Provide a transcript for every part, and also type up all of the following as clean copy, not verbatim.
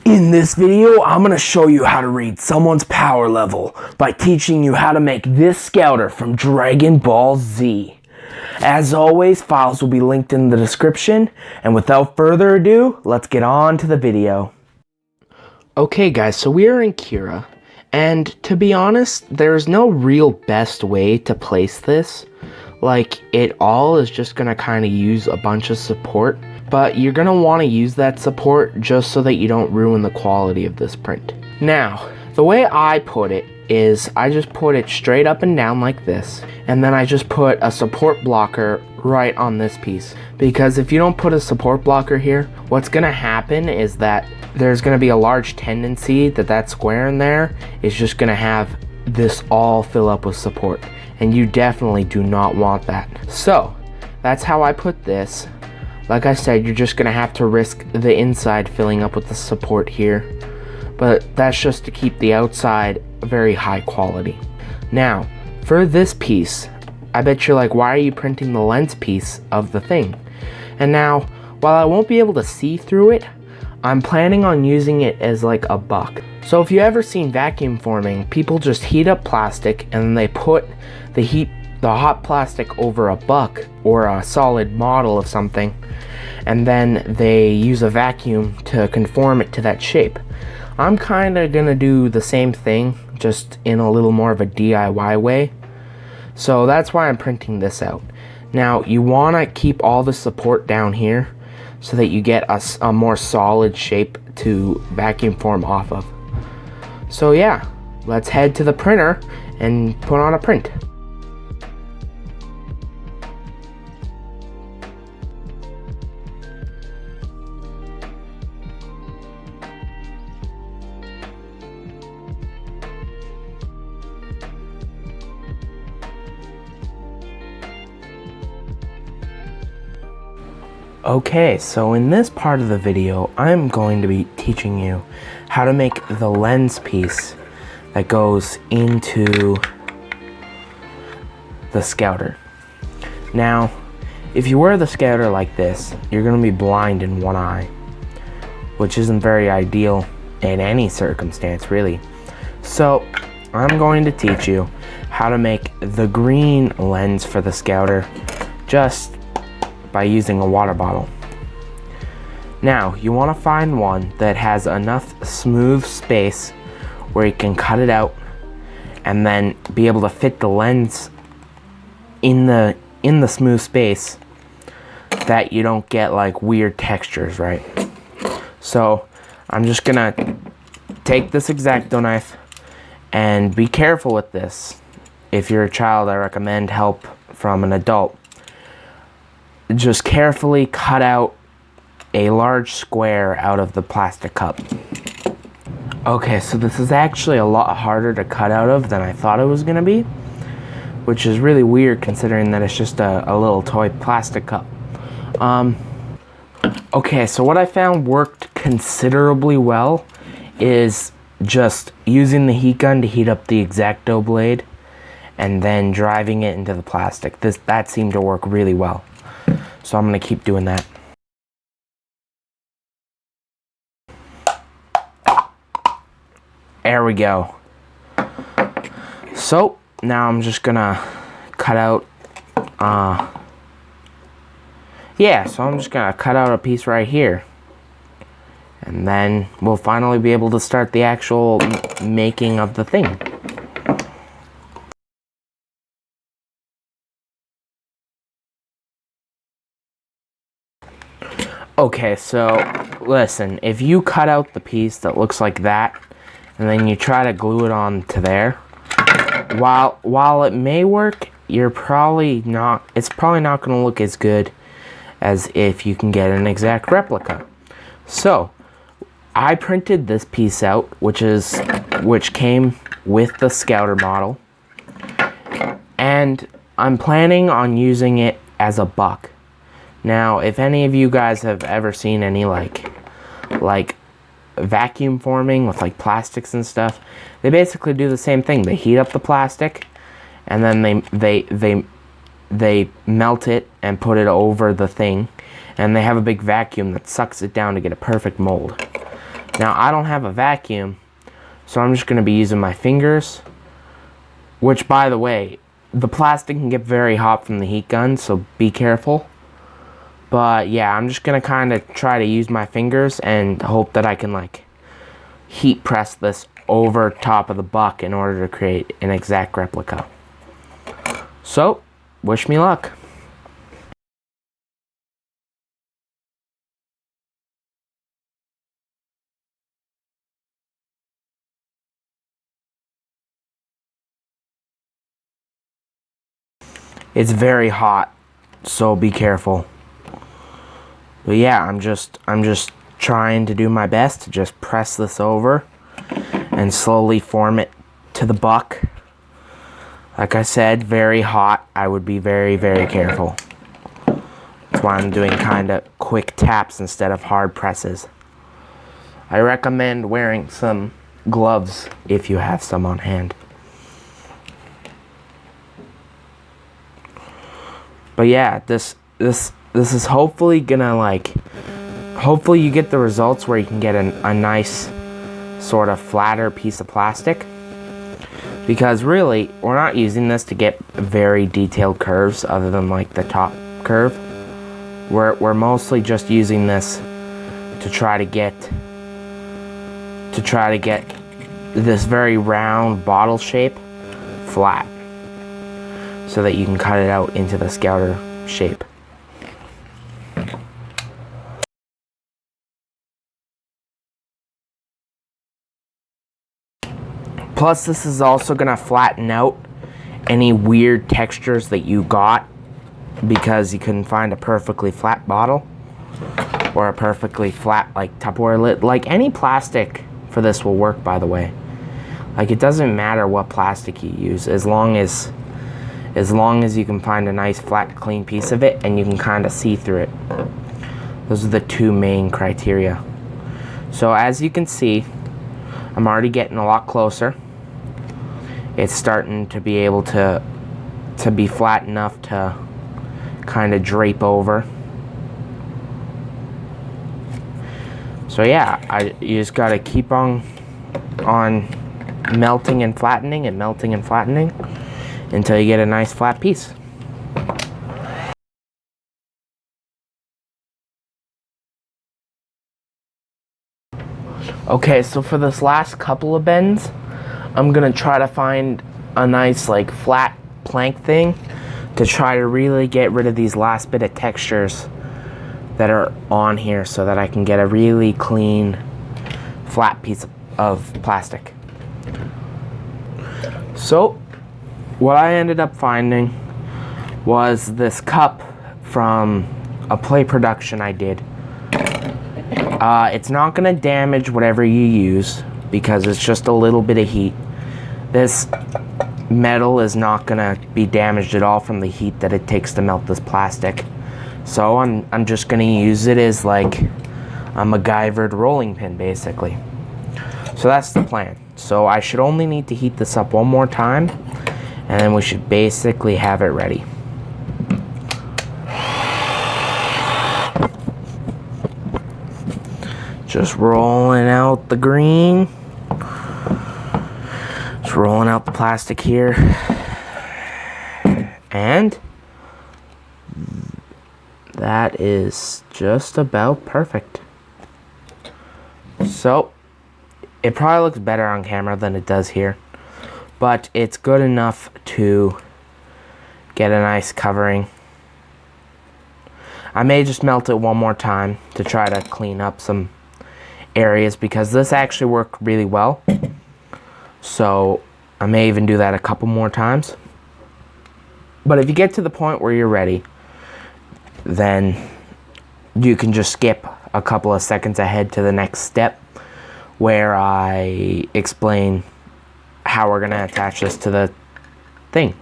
In this video, I'm going to show you how to read someone's power level by teaching you how to make this scouter from Dragon Ball Z. As always, files will be linked in the description, and without further ado, let's get on to the video. Okay guys, so we are in Kira, and to be honest, there's no real best way to place this. Like, it all is just going to kind of use a bunch of support. But you're going to want to use that support just so that you don't ruin the quality of this print. Now, the way I put it is I just put it straight up and down like this, and then I just put a support blocker right on this piece. Because if you don't put a support blocker here, what's going to happen is that there's going to be a large tendency that that square in there is just going to have this all fill up with support. And you definitely do not want that. So, that's how I put this. Like I said, you're just going to have to risk the inside filling up with the support here. But that's just to keep the outside very high quality. Now, for this piece, I bet you're like, why are you printing the lens piece of the thing? And now, while I won't be able to see through it, I'm planning on using it as like a buck. So if you ever seen vacuum forming, people just heat up plastic and then they put the hot plastic over a buck or a solid model of something, and then they use a vacuum to conform it to that shape. I'm kind of gonna do the same thing, just in a little more of a DIY way. So that's why I'm printing this out. Now you want to keep all the support down here so that you get a more solid shape to vacuum form off of. So yeah, let's head to the printer and put on a print. Okay, so in this part of the video, I'm going to be teaching you how to make the lens piece that goes into the scouter. Now, if you wear the scouter like this, you're going to be blind in one eye, which isn't very ideal in any circumstance, really. So, I'm going to teach you how to make the green lens for the scouter just by using a water bottle. Now, you want to find one that has enough smooth space where you can cut it out and then be able to fit the lens in the smooth space that you don't get like weird textures, right? So, I'm just gonna take this X-Acto knife and be careful with this. If you're a child, I recommend help from an adult. Just carefully cut out a large square out of the plastic cup. Okay, so this is actually a lot harder to cut out of than I thought it was gonna be, which is really weird considering that it's just a little toy plastic cup. Okay, so what I found worked considerably well is just using the heat gun to heat up the X-Acto blade and then driving it into the plastic. That seemed to work really well. So I'm going to keep doing that. There we go. So now I'm just going to cut out, so I'm just going to cut out a piece right here. And then we'll finally be able to start the actual making of the thing. Okay, so listen, if you cut out the piece that looks like that and then you try to glue it on to there, while it may work, it's probably not going to look as good as if you can get an exact replica. So, I printed this piece out, which came with the scouter model, and I'm planning on using it as a buck. Now, if any of you guys have ever seen any like vacuum forming with like plastics and stuff, they basically do the same thing. They heat up the plastic and then they melt it and put it over the thing, and they have a big vacuum that sucks it down to get a perfect mold. Now, I don't have a vacuum, so I'm just going to be using my fingers, which, by the way, the plastic can get very hot from the heat gun, so be careful. But yeah, I'm just going to kind of try to use my fingers and hope that I can like heat press this over top of the buck in order to create an exact replica. So, wish me luck. It's very hot, so be careful. But yeah, I'm just trying to do my best to just press this over and slowly form it to the buck. Like I said, very hot. I would be very, very careful. That's why I'm doing kind of quick taps instead of hard presses. I recommend wearing some gloves if you have some on hand. But yeah, this is hopefully gonna like, hopefully you get the results where you can get a nice sort of flatter piece of plastic. Because really, we're not using this to get very detailed curves other than like the top curve. We're mostly just using this to try to get this very round bottle shape flat, so that you can cut it out into the scouter shape. Plus, this is also gonna flatten out any weird textures that you got because you couldn't find a perfectly flat bottle or a perfectly flat like Tupperware lid. Like any plastic for this will work, by the way. Like it doesn't matter what plastic you use, as long as you can find a nice flat clean piece of it and you can kind of see through it. Those are the two main criteria. So as you can see, I'm already getting a lot closer. It's starting to be able to be flat enough to kind of drape over. So yeah, you just gotta keep on melting and flattening and melting and flattening until you get a nice flat piece. Okay, so for this last couple of bends, I'm gonna try to find a nice like flat plank thing to try to really get rid of these last bit of textures that are on here so that I can get a really clean flat piece of plastic. So what I ended up finding was this cup from a play production I did. It's not gonna damage whatever you use because it's just a little bit of heat. This metal is not gonna be damaged at all from the heat that it takes to melt this plastic. So I'm just gonna use it as like a MacGyvered rolling pin, basically. So that's the plan. So I should only need to heat this up one more time, and then we should basically have it ready. Just rolling out the green. Just rolling out the plastic here. And that is just about perfect. So it probably looks better on camera than it does here, but it's good enough to get a nice covering. I may just melt it one more time to try to clean up some areas because this actually worked really well. So I may even do that a couple more times. But if you get to the point where you're ready, then you can just skip a couple of seconds ahead to the next step where I explain how we're gonna attach this to the thing.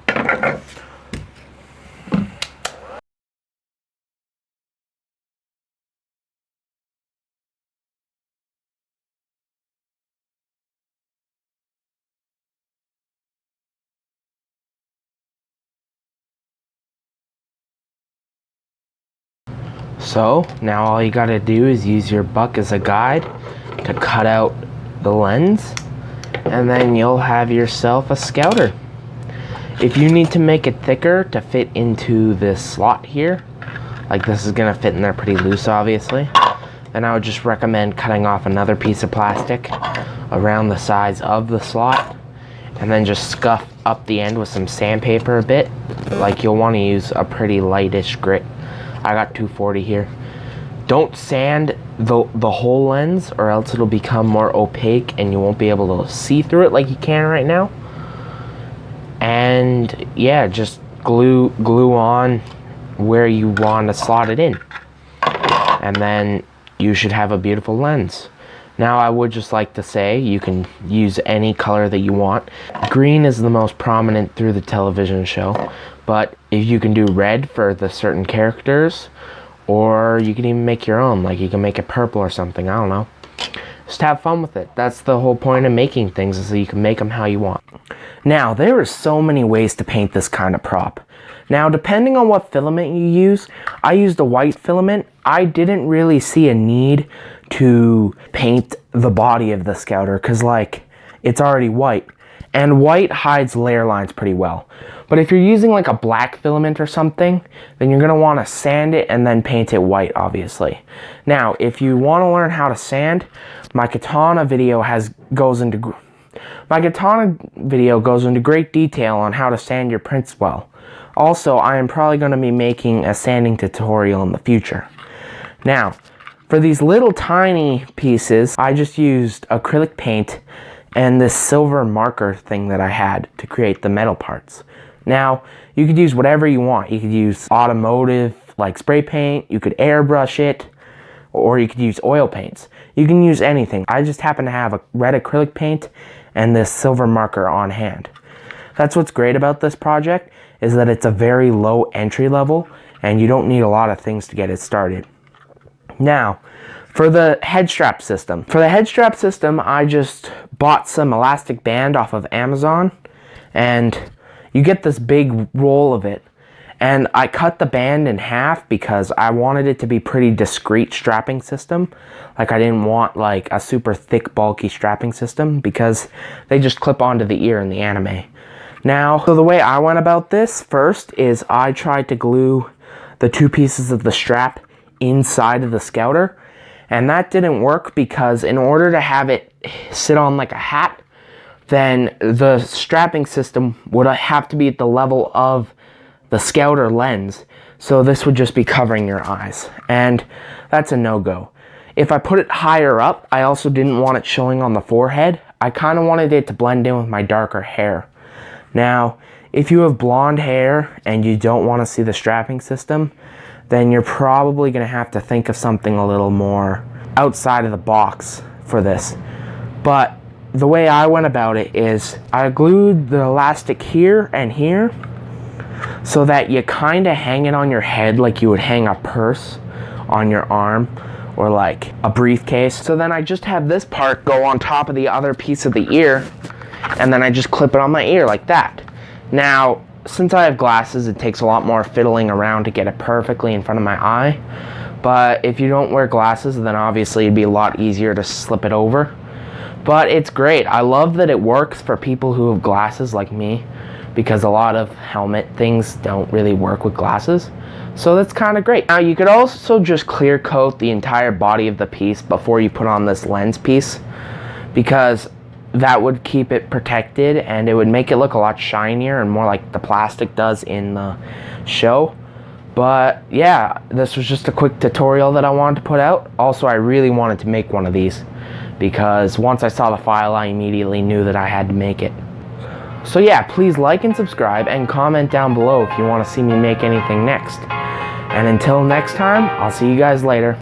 So now all you gotta do is use your buck as a guide to cut out the lens, and then you'll have yourself a scouter. If you need to make it thicker to fit into this slot here, like this is gonna fit in there pretty loose obviously, then I would just recommend cutting off another piece of plastic around the size of the slot, and then just scuff up the end with some sandpaper a bit. Like, you'll want to use a pretty lightish grit. I got 240 here. Don't sand the whole lens, or else it'll become more opaque and you won't be able to see through it like you can right now. And yeah, just glue on where you want to slot it in, and then you should have a beautiful lens. Now, I would just like to say you can use any color that you want. Green is the most prominent through the television show, but if you can do red for the certain characters, or you can even make your own, like you can make it purple or something, I don't know. Just have fun with it. That's the whole point of making things, is so you can make them how you want. Now, there are so many ways to paint this kind of prop. Now, depending on what filament you use, I used a white filament. I didn't really see a need to paint the body of the scouter because, like, it's already white. And white hides layer lines pretty well. But if you're using like a black filament or something, then you're going to want to sand it and then paint it white, obviously. Now, if you want to learn how to sand, my katana video goes into great detail on how to sand your prints well. Also, I am probably going to be making a sanding tutorial in the future. Now, for these little tiny pieces, I just used acrylic paint and this silver marker thing that I had to create the metal parts. Now, you could use whatever you want. You could use automotive, like spray paint, you could airbrush it, or you could use oil paints. You can use anything. I just happen to have a red acrylic paint and this silver marker on hand. That's what's great about this project, is that it's a very low entry level and you don't need a lot of things to get it started. Now, for the head strap system. For the head strap system, I just bought some elastic band off of Amazon, and you get this big roll of it. And I cut the band in half because I wanted it to be pretty discreet strapping system. Like, I didn't want like a super thick, bulky strapping system because they just clip onto the ear in the anime. Now, so the way I went about this first is I tried to glue the two pieces of the strap inside of the scouter. And that didn't work because in order to have it sit on like a hat, then the strapping system would have to be at the level of the scouter lens. So this would just be covering your eyes. And that's a no-go. If I put it higher up, I also didn't want it showing on the forehead. I kind of wanted it to blend in with my darker hair. Now, if you have blonde hair and you don't want to see the strapping system, then you're probably going to have to think of something a little more outside of the box for this. But the way I went about it is I glued the elastic here and here so that you kind of hang it on your head like you would hang a purse on your arm or like a briefcase. So then I just have this part go on top of the other piece of the ear, and then I just clip it on my ear like that. Now, since I have glasses, it takes a lot more fiddling around to get it perfectly in front of my eye. But if you don't wear glasses, then obviously it'd be a lot easier to slip it over. But it's great. I love that it works for people who have glasses like me, because a lot of helmet things don't really work with glasses. So that's kind of great. Now, you could also just clear coat the entire body of the piece before you put on this lens piece, because that would keep it protected and it would make it look a lot shinier and more like the plastic does in the show. But yeah, this was just a quick tutorial that I wanted to put out. Also, I really wanted to make one of these because once I saw the file, I immediately knew that I had to make it. So yeah, please like and subscribe and comment down below if you want to see me make anything next. And until next time, I'll see you guys later.